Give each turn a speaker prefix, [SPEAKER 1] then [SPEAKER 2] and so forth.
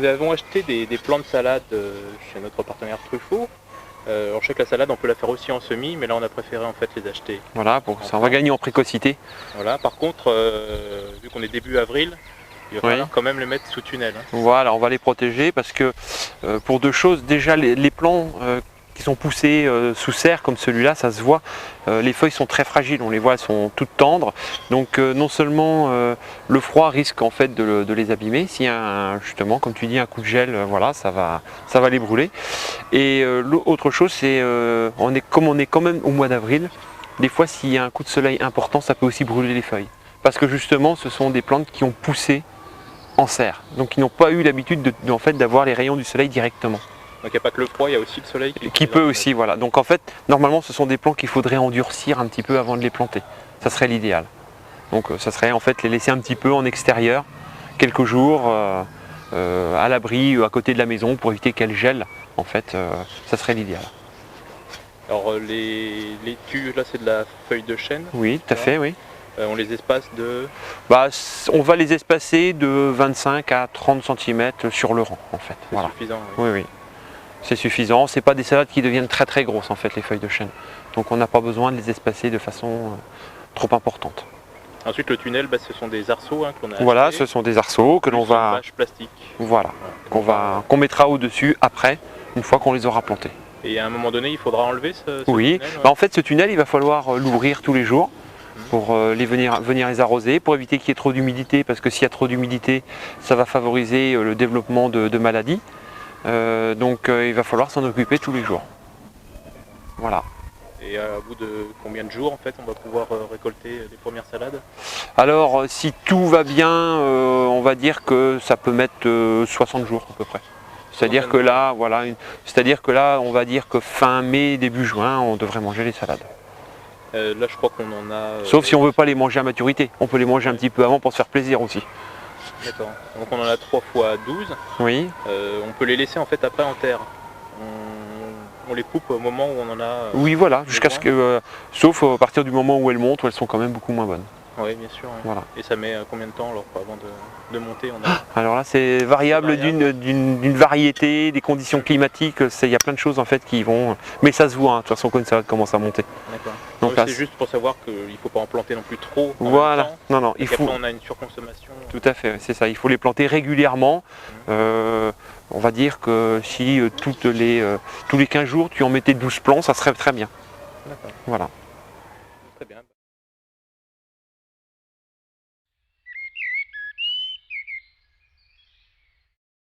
[SPEAKER 1] nous avons acheté des plants de salade chez notre partenaire Truffaut. Alors je sais que la salade on peut la faire aussi en semis, mais là on a préféré en fait les acheter.
[SPEAKER 2] Voilà, ça on va gagner en précocité.
[SPEAKER 1] Voilà, par contre, vu qu'on est début avril, il va falloir quand même les mettre sous tunnel. Hein.
[SPEAKER 2] Voilà, on va les protéger parce que pour deux choses, déjà les plants qui sont poussés sous serre comme celui-là, ça se voit, les feuilles sont très fragiles, on les voit, elles sont toutes tendres, donc non seulement le froid risque en fait de les abîmer, s'il y a justement, comme tu dis, un coup de gel, voilà, ça va les brûler. Et l'autre chose, c'est comme on est quand même au mois d'avril, des fois s'il y a un coup de soleil important, ça peut aussi brûler les feuilles, parce que justement ce sont des plantes qui ont poussé en serre, donc ils n'ont pas eu l'habitude en fait, d'avoir les rayons du soleil directement.
[SPEAKER 1] Donc il n'y a pas que le froid, il y a aussi le soleil
[SPEAKER 2] qui peut aussi, voilà. Donc en fait, normalement ce sont des plants qu'il faudrait endurcir un petit peu avant de les planter. Ça serait l'idéal. Donc ça serait en fait les laisser un petit peu en extérieur, quelques jours, à l'abri, à côté de la maison, pour éviter qu'elles gèlent. En fait, ça serait l'idéal.
[SPEAKER 1] Alors les tues, là c'est de la feuille de chêne.
[SPEAKER 2] Oui, tout à fait, oui.
[SPEAKER 1] On les espace de...
[SPEAKER 2] On va les espacer de 25 à 30 cm sur le rang, en fait.
[SPEAKER 1] C'est
[SPEAKER 2] voilà.
[SPEAKER 1] suffisant. Oui,
[SPEAKER 2] oui. C'est suffisant. C'est pas des salades qui deviennent très très grosses, en fait, les feuilles de chêne. Donc on n'a pas besoin de les espacer de façon trop importante.
[SPEAKER 1] Ensuite, le tunnel, ce sont des arceaux qu'on a
[SPEAKER 2] Voilà,
[SPEAKER 1] achetés,
[SPEAKER 2] ce sont des arceaux que l'on va...
[SPEAKER 1] bâche plastique.
[SPEAKER 2] Voilà, qu'on mettra au-dessus après, une fois qu'on les aura plantés.
[SPEAKER 1] Et à un moment donné, il faudra enlever ce
[SPEAKER 2] oui,
[SPEAKER 1] tunnel,
[SPEAKER 2] en fait ce tunnel, il va falloir l'ouvrir tous les jours pour venir les arroser, pour éviter qu'il y ait trop d'humidité, parce que s'il y a trop d'humidité, ça va favoriser le développement de maladies. Donc il va falloir s'en occuper tous les jours. Voilà.
[SPEAKER 1] Et à bout de combien de jours en fait on va pouvoir récolter les premières salades?
[SPEAKER 2] Alors si tout va bien, on va dire que ça peut mettre 60 jours à peu près. C'est-à-dire que là, voilà, on va dire que fin mai, début juin, on devrait manger les salades.
[SPEAKER 1] Là je crois qu'on en a...
[SPEAKER 2] Sauf si on ne veut pas les manger à maturité. On peut les manger un petit peu avant pour se faire plaisir aussi.
[SPEAKER 1] D'accord. Donc on en a 3 fois 12.
[SPEAKER 2] Oui.
[SPEAKER 1] On peut les laisser en fait après en terre. On les coupe au moment où on en a...
[SPEAKER 2] oui, voilà, jusqu'à ce que... sauf à partir du moment où elles montent, où elles sont quand même beaucoup moins bonnes.
[SPEAKER 1] Oui, bien sûr. Oui.
[SPEAKER 2] Voilà.
[SPEAKER 1] Et ça met combien de temps alors, avant de monter
[SPEAKER 2] Alors là, c'est variable d'une variété, des conditions climatiques. Il y a plein de choses en fait qui vont... Mais ça se voit, de toute façon, quand une salade commence à monter.
[SPEAKER 1] D'accord.
[SPEAKER 2] Donc
[SPEAKER 1] c'est juste pour savoir qu'il ne faut pas en planter non plus trop.
[SPEAKER 2] Voilà.
[SPEAKER 1] Non,
[SPEAKER 2] il faut...
[SPEAKER 1] on a une surconsommation.
[SPEAKER 2] Tout à fait, c'est ça. Il faut les planter régulièrement. On va dire que si tous les 15 jours, tu en mettais 12 plants, ça serait très bien.
[SPEAKER 1] D'accord.
[SPEAKER 2] Voilà.